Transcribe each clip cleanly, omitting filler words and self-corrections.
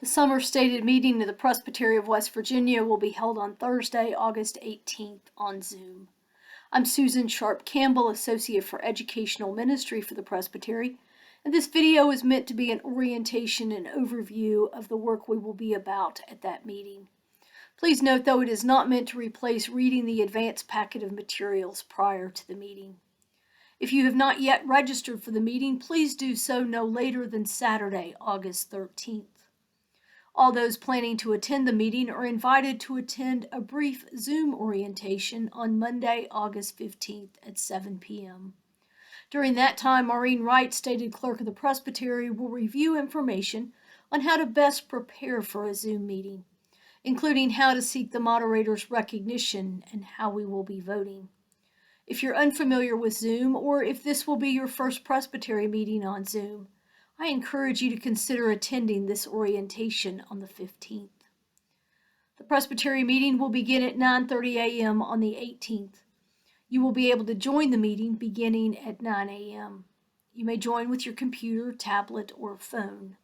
The summer stated meeting of the Presbytery of West Virginia will be held on Thursday, August 18th on Zoom. I'm Susan Sharp Campbell, Associate for Educational Ministry for the Presbytery, and this video is meant to be an orientation and overview of the work we will be about at that meeting. Please note, though, it is not meant to replace reading the advanced packet of materials prior to the meeting. If you have not yet registered for the meeting, please do so no later than Saturday, August 13th. All those planning to attend the meeting are invited to attend a brief Zoom orientation on Monday, August 15th at 7 p.m. During that time, Maureen Wright, Stated Clerk of the Presbytery, will review information on how to best prepare for a Zoom meeting, including how to seek the moderator's recognition and how we will be voting. If you're unfamiliar with Zoom, or if this will be your first Presbytery meeting on Zoom, I encourage you to consider attending this orientation on the 15th. The Presbytery meeting will begin at 9:30 a.m. on the 18th. You will be able to join the meeting beginning at 9 a.m. You may join with your computer, tablet, or phone.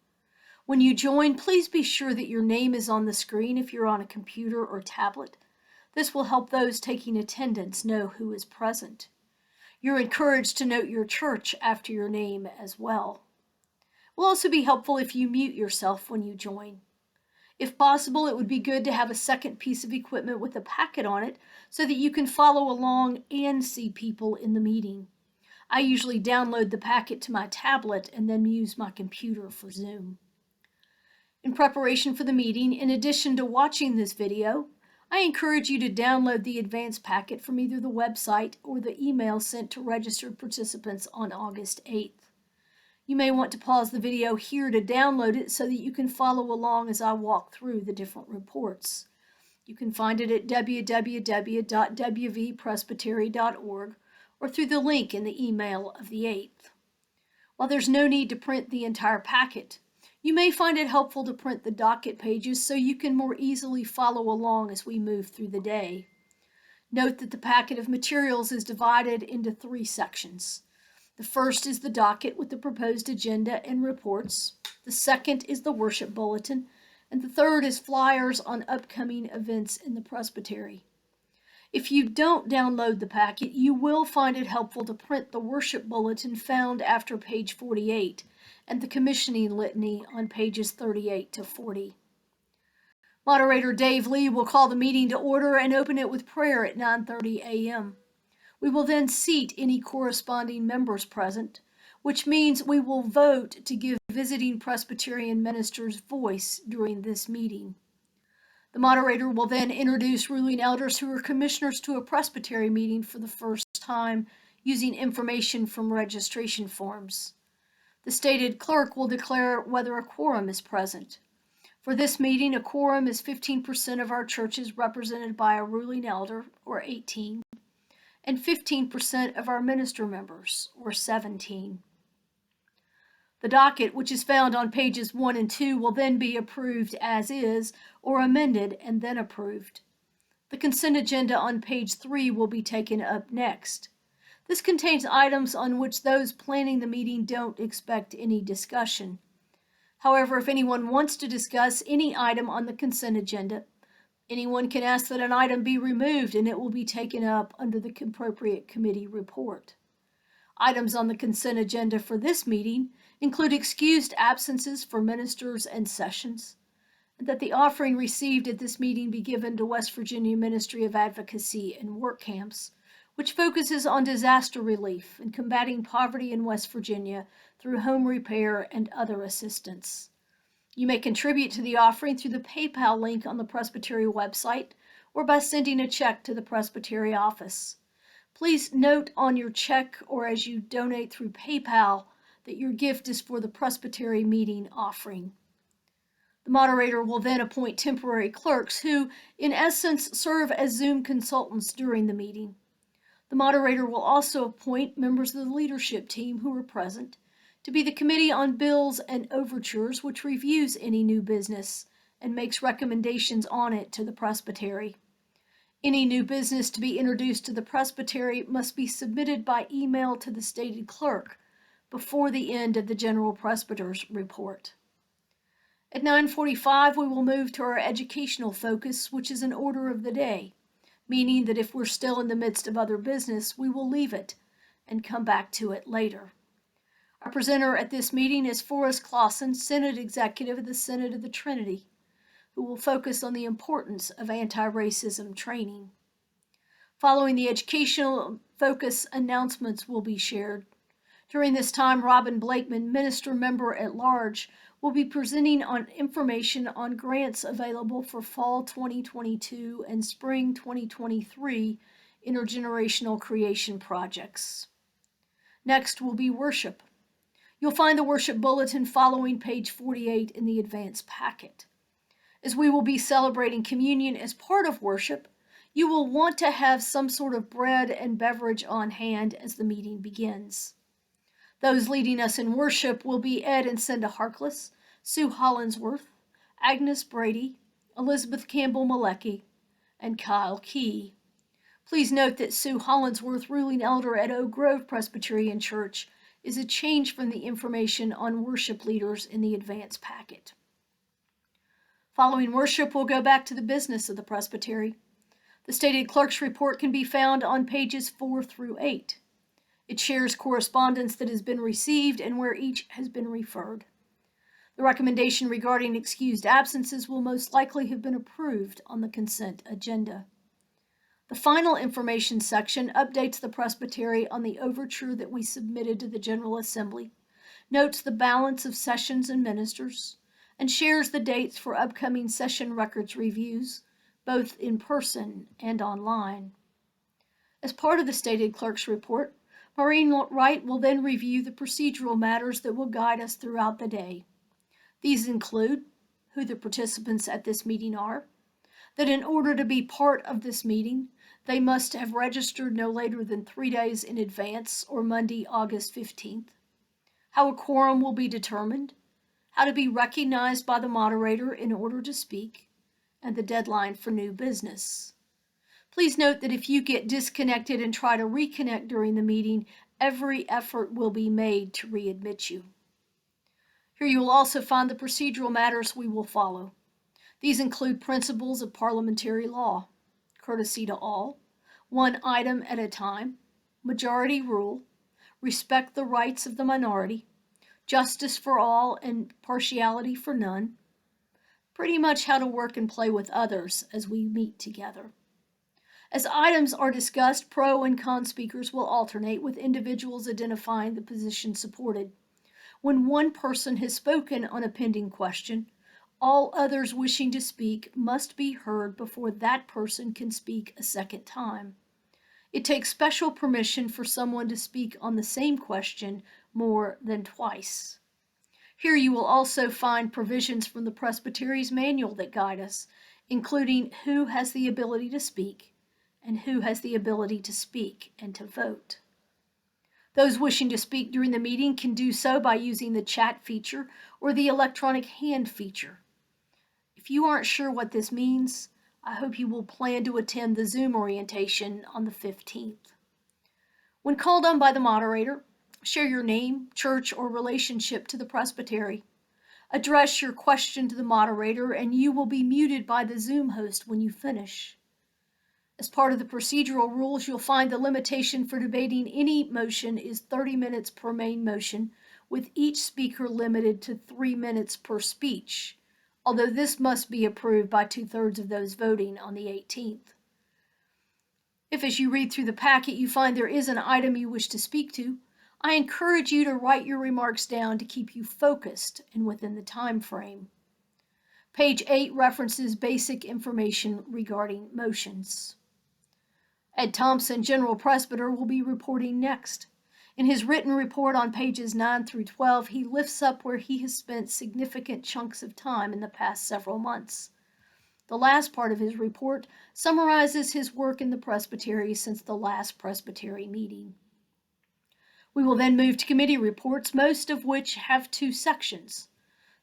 When you join, please be sure that your name is on the screen if you're on a computer or tablet. This will help those taking attendance know who is present. You're encouraged to note your church after your name as well. It will also be helpful if you mute yourself when you join. If possible, it would be good to have a second piece of equipment with a packet on it so that you can follow along and see people in the meeting. I usually download the packet to my tablet and then use my computer for Zoom. In preparation for the meeting, in addition to watching this video, I encourage you to download the advanced packet from either the website or the email sent to registered participants on August 8th. You may want to pause the video here to download it so that you can follow along as I walk through the different reports. You can find it at www.wvpresbytery.org or through the link in the email of the 8th. While there's no need to print the entire packet, you may find it helpful to print the docket pages so you can more easily follow along as we move through the day. Note that the packet of materials is divided into 3 sections. The first is the docket with the proposed agenda and reports. The second is the worship bulletin. And the third is flyers on upcoming events in the Presbytery. If you don't download the packet, you will find it helpful to print the worship bulletin found after page 48 and the commissioning litany on pages 38 to 40. Moderator Dave Lee will call the meeting to order and open it with prayer at 9:30 a.m. We will then seat any corresponding members present, which means we will vote to give visiting Presbyterian ministers voice during this meeting. The moderator will then introduce ruling elders who are commissioners to a Presbytery meeting for the first time using information from registration forms. The stated clerk will declare whether a quorum is present. For this meeting, a quorum is 15% of our churches represented by a ruling elder, or 18, and 15% of our minister members, or 17. The docket, which is found on pages 1 and 2, will then be approved as is, or amended and then approved. The consent agenda on page 3 will be taken up next. This contains items on which those planning the meeting don't expect any discussion. However, if anyone wants to discuss any item on the consent agenda, anyone can ask that an item be removed and it will be taken up under the appropriate committee report. Items on the consent agenda for this meeting include excused absences for ministers and sessions, and that the offering received at this meeting be given to West Virginia Ministry of Advocacy and Work Camps, which focuses on disaster relief and combating poverty in West Virginia through home repair and other assistance. You may contribute to the offering through the PayPal link on the Presbytery website or by sending a check to the Presbytery office. Please note on your check or as you donate through PayPal that your gift is for the Presbytery meeting offering. The moderator will then appoint temporary clerks who, in essence, serve as Zoom consultants during the meeting. The moderator will also appoint members of the leadership team who are present to be the Committee on Bills and Overtures, which reviews any new business and makes recommendations on it to the Presbytery. Any new business to be introduced to the Presbytery must be submitted by email to the stated clerk before the end of the General Presbyter's report. At 9:45, we will move to our educational focus, which is an order of the day, meaning that if we're still in the midst of other business, we will leave it and come back to it later. Our presenter at this meeting is Forrest Clausen, Synod Executive of the Synod of the Trinity, who will focus on the importance of anti-racism training. Following the educational focus, announcements will be shared. During this time, Robin Blakeman, Minister Member at Large, will be presenting on information on grants available for Fall 2022 and Spring 2023 intergenerational creation projects. Next will be worship. You'll find the worship bulletin following page 48 in the advance packet. As we will be celebrating communion as part of worship, you will want to have some sort of bread and beverage on hand as the meeting begins. Those leading us in worship will be Ed and Cinda Harkless, Sue Hollinsworth, Agnes Brady, Elizabeth Campbell Malecki, and Kyle Key. Please note that Sue Hollinsworth, ruling elder at Oak Grove Presbyterian Church, is a change from the information on worship leaders in the advance packet. Following worship, we'll go back to the business of the presbytery. The stated clerk's report can be found on pages 4 through 8. It shares correspondence that has been received and where each has been referred. The recommendation regarding excused absences will most likely have been approved on the consent agenda. The final information section updates the presbytery on the overture that we submitted to the General Assembly, notes the balance of sessions and ministers, and shares the dates for upcoming session records reviews, both in person and online. As part of the stated clerk's report, Maureen Wright will then review the procedural matters that will guide us throughout the day. These include who the participants at this meeting are, that in order to be part of this meeting, they must have registered no later than 3 days in advance or Monday, August 15th, how a quorum will be determined, how to be recognized by the moderator in order to speak, and the deadline for new business. Please note that if you get disconnected and try to reconnect during the meeting, every effort will be made to readmit you. Here you will also find the procedural matters we will follow. These include principles of parliamentary law, courtesy to all, one item at a time, majority rule, respect the rights of the minority, justice for all and partiality for none, pretty much how to work and play with others as we meet together. As items are discussed, pro and con speakers will alternate with individuals identifying the position supported. When one person has spoken on a pending question, all others wishing to speak must be heard before that person can speak a second time. It takes special permission for someone to speak on the same question more than twice. Here you will also find provisions from the Presbytery's manual that guide us, including who has the ability to speak and who has the ability to speak and to vote. Those wishing to speak during the meeting can do so by using the chat feature or the electronic hand feature. If you aren't sure what this means, I hope you will plan to attend the Zoom orientation on the 15th. When called on by the moderator, share your name, church, or relationship to the presbytery. Address your question to the moderator, and you will be muted by the Zoom host when you finish. As part of the procedural rules, you'll find the limitation for debating any motion is 30 minutes per main motion, with each speaker limited to 3 minutes per speech, although this must be approved by 2/3 of those voting on the 18th. If as you read through the packet you find there is an item you wish to speak to, I encourage you to write your remarks down to keep you focused and within the time frame. Page 8 references basic information regarding motions. Ed Thompson, General Presbyter, will be reporting next. In his written report on pages 9 through 12, he lifts up where he has spent significant chunks of time in the past several months. The last part of his report summarizes his work in the presbytery since the last presbytery meeting. We will then move to committee reports, most of which have 2 sections.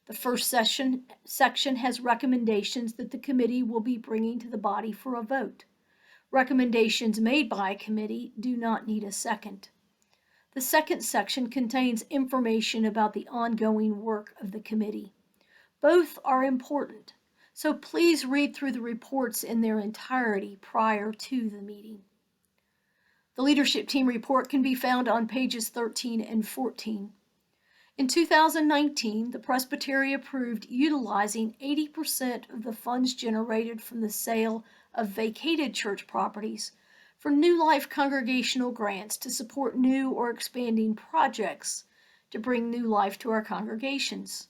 The first section has recommendations that the committee will be bringing to the body for a vote. Recommendations made by a committee do not need a second. The second section contains information about the ongoing work of the committee. Both are important, so please read through the reports in their entirety prior to the meeting. The leadership team report can be found on pages 13 and 14. In 2019, the Presbytery approved utilizing 80% of the funds generated from the sale of vacated church properties for New Life congregational grants to support new or expanding projects to bring new life to our congregations.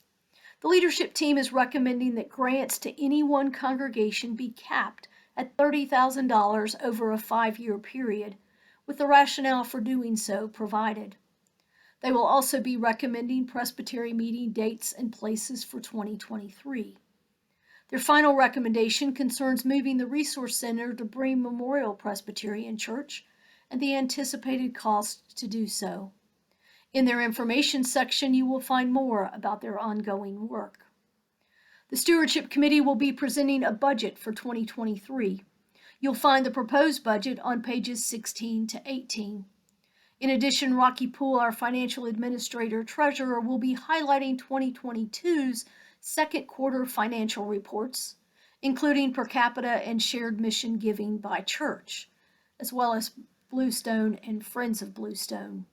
The leadership team is recommending that grants to any one congregation be capped at $30,000 over a 5-year period, with the rationale for doing so provided. They will also be recommending Presbytery meeting dates and places for 2023. Their final recommendation concerns moving the Resource Center to Bream Memorial Presbyterian Church and the anticipated cost to do so. In their information section, you will find more about their ongoing work. The Stewardship Committee will be presenting a budget for 2023. You'll find the proposed budget on pages 16 to 18. In addition, Rocky Poole, our financial administrator treasurer, will be highlighting 2022's second quarter financial reports, including per capita and shared mission giving by church, as well as Bluestone and Friends of Bluestone.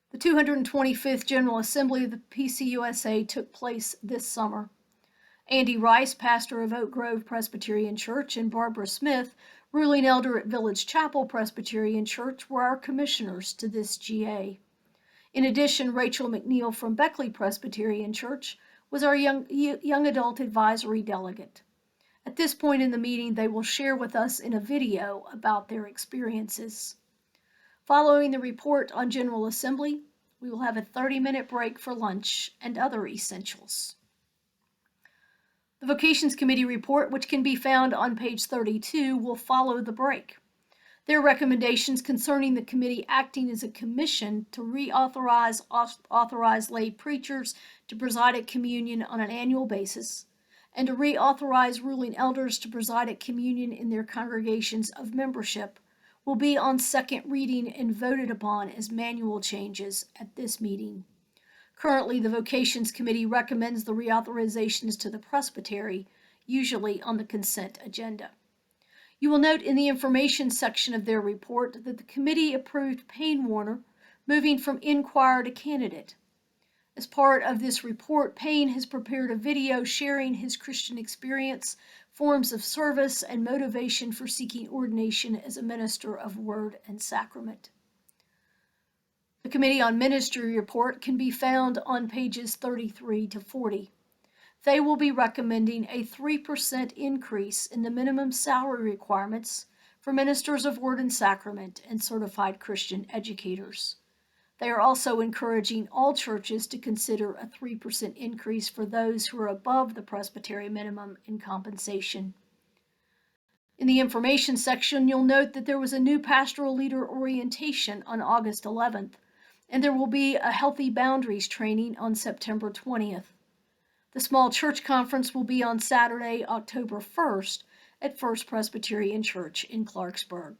The 225th General Assembly of the PCUSA took place this summer. Andy Rice, pastor of Oak Grove Presbyterian Church, and Barbara Smith, ruling elder at Village Chapel Presbyterian Church, were our commissioners to this GA. In addition, Rachel McNeil from Beckley Presbyterian Church was our young adult advisory delegate. At this point in the meeting, they will share with us in a video about their experiences. Following the report on General Assembly, we will have a 30-minute break for lunch and other essentials. The Vocations Committee report, which can be found on page 32, will follow the break. Their recommendations concerning the committee acting as a commission to reauthorize lay preachers to preside at communion on an annual basis, and to reauthorize ruling elders to preside at communion in their congregations of membership, will be on second reading and voted upon as manual changes at this meeting. Currently, the Vocations Committee recommends the reauthorizations to the Presbytery, usually on the consent agenda. You will note in the information section of their report that the committee approved Payne Warner moving from inquirer to candidate. As part of this report, Payne has prepared a video sharing his Christian experience, forms of service, and motivation for seeking ordination as a minister of Word and Sacrament. The Committee on Ministry report can be found on pages 33 to 40. They will be recommending a 3% increase in the minimum salary requirements for ministers of Word and Sacrament and certified Christian educators. They are also encouraging all churches to consider a 3% increase for those who are above the presbytery minimum in compensation. In the information section, you'll note that there was a new pastoral leader orientation on August 11th, and there will be a Healthy Boundaries training on September 20th. The Small Church Conference will be on Saturday, October 1st at First Presbyterian Church in Clarksburg.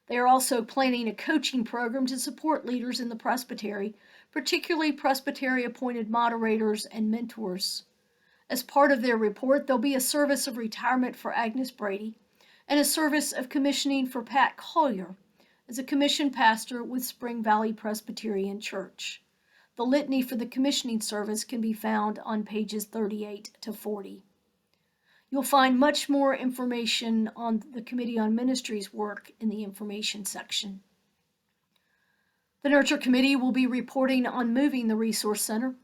They are also planning a coaching program to support leaders in the presbytery, particularly presbytery-appointed moderators and mentors. As part of their report, there'll be a service of retirement for Agnes Brady and a service of commissioning for Pat Collier as a commissioned pastor with Spring Valley Presbyterian Church. The litany for the commissioning service can be found on pages 38 to 40. You'll find much more information on the Committee on Ministries work in the information section. The Nurture Committee will be reporting on moving the Resource Center.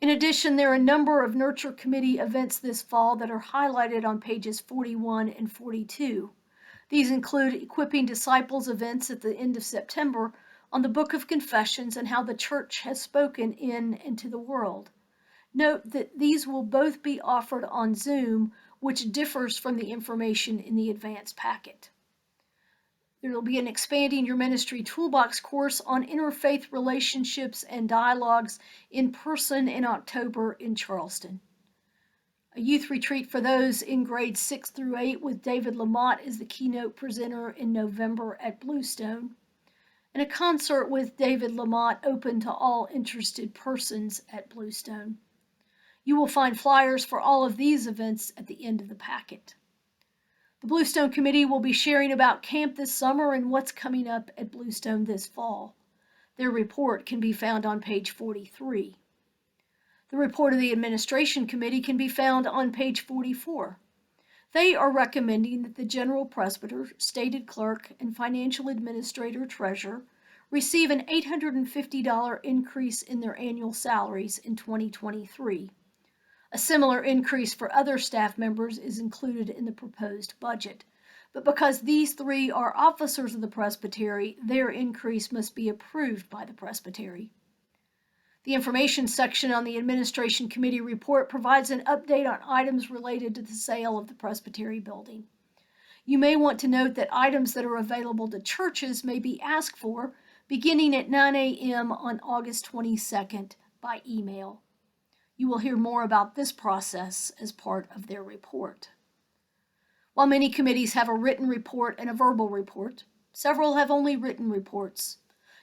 In addition, there are a number of Nurture Committee events this fall that are highlighted on pages 41 and 42. These include Equipping Disciples events at the end of September on the Book of Confessions and how the Church has spoken in and to the world. Note that these will both be offered on Zoom, which differs from the information in the advance packet. There will be an Expanding Your Ministry Toolbox course on interfaith relationships and dialogues in person in October in Charleston. A youth retreat for those in grades 6 through 8 with David Lamott as the keynote presenter in November at Bluestone, and a concert with David Lamott open to all interested persons at Bluestone. You will find flyers for all of these events at the end of the packet. The Bluestone Committee will be sharing about camp this summer and what's coming up at Bluestone this fall. Their report can be found on page 43. The report of the Administration Committee can be found on page 44. They are recommending that the General Presbyter, Stated Clerk, and Financial Administrator Treasurer receive an $850 increase in their annual salaries in 2023. A similar increase for other staff members is included in the proposed budget, but because these three are officers of the Presbytery, their increase must be approved by the Presbytery. The information section on the Administration Committee report provides an update on items related to the sale of the Presbytery building. You may want to note that items that are available to churches may be asked for beginning at 9 a.m. on August 22nd by email. You will hear more about this process as part of their report. While many committees have a written report and a verbal report, several have only written reports.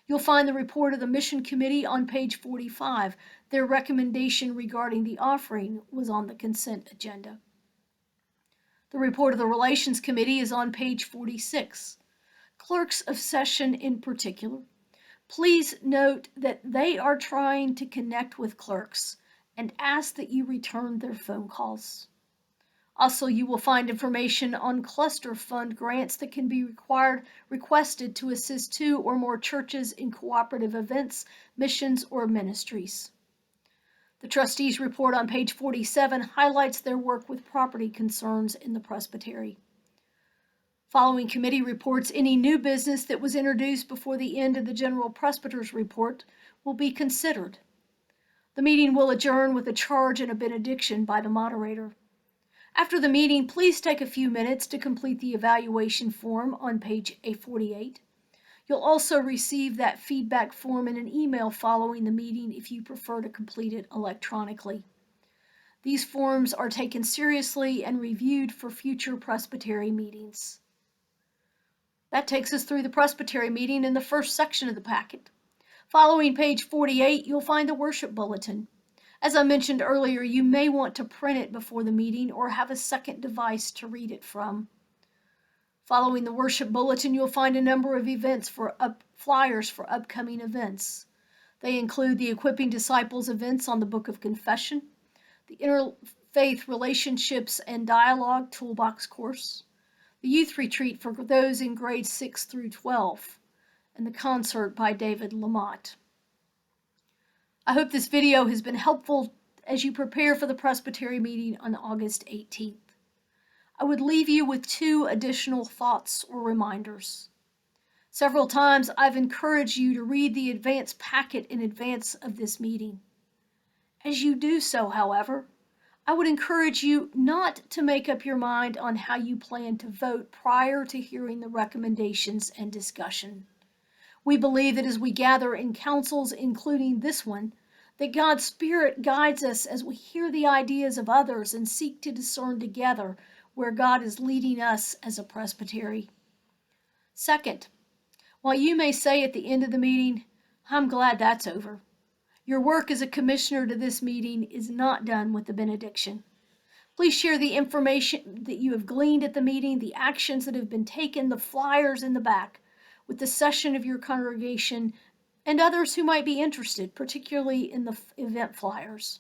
You'll find the report of the Mission Committee on page 45. Their recommendation regarding the offering was on the consent agenda. The report of the Relations Committee is on page 46. Clerks of session in particular, please note that they are trying to connect with clerks and ask that you return their phone calls. Also, you will find information on cluster fund grants that can be requested to assist 2 or more churches in cooperative events, missions, or ministries. The trustees' report on page 47 highlights their work with property concerns in the Presbytery. Following committee reports, any new business that was introduced before the end of the General Presbyter's report will be considered. The meeting will adjourn with a charge and a benediction by the moderator. After the meeting, please take a few minutes to complete the evaluation form on page 48. You'll also receive that feedback form in an email following the meeting if you prefer to complete it electronically. These forms are taken seriously and reviewed for future Presbytery meetings. That takes us through the Presbytery meeting in the first section of the packet. Following page 48, you'll find the worship bulletin. As I mentioned earlier, you may want to print it before the meeting or have a second device to read it from. Following the worship bulletin, you'll find a number of flyers for upcoming events. They include the Equipping Disciples events on the Book of Confession, the Interfaith Relationships and Dialogue Toolbox course, the Youth Retreat for those in grades 6 through 12, and the concert by David Lamott. I hope this video has been helpful as you prepare for the Presbytery meeting on August 18th. I would leave you with 2 additional thoughts or reminders. Several times I've encouraged you to read the advance packet in advance of this meeting. As you do so, however, I would encourage you not to make up your mind on how you plan to vote prior to hearing the recommendations and discussion. We believe that as we gather in councils, including this one, that God's Spirit guides us as we hear the ideas of others and seek to discern together where God is leading us as a presbytery. Second, while you may say at the end of the meeting, "I'm glad that's over," your work as a commissioner to this meeting is not done with the benediction. Please share the information that you have gleaned at the meeting, the actions that have been taken, the flyers in the back, with the session of your congregation and others who might be interested, particularly in the event flyers.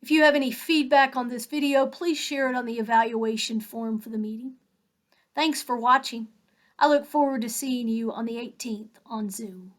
If you have any feedback on this video, please share it on the evaluation form for the meeting. Thanks for watching. I look forward to seeing you on the 18th on Zoom.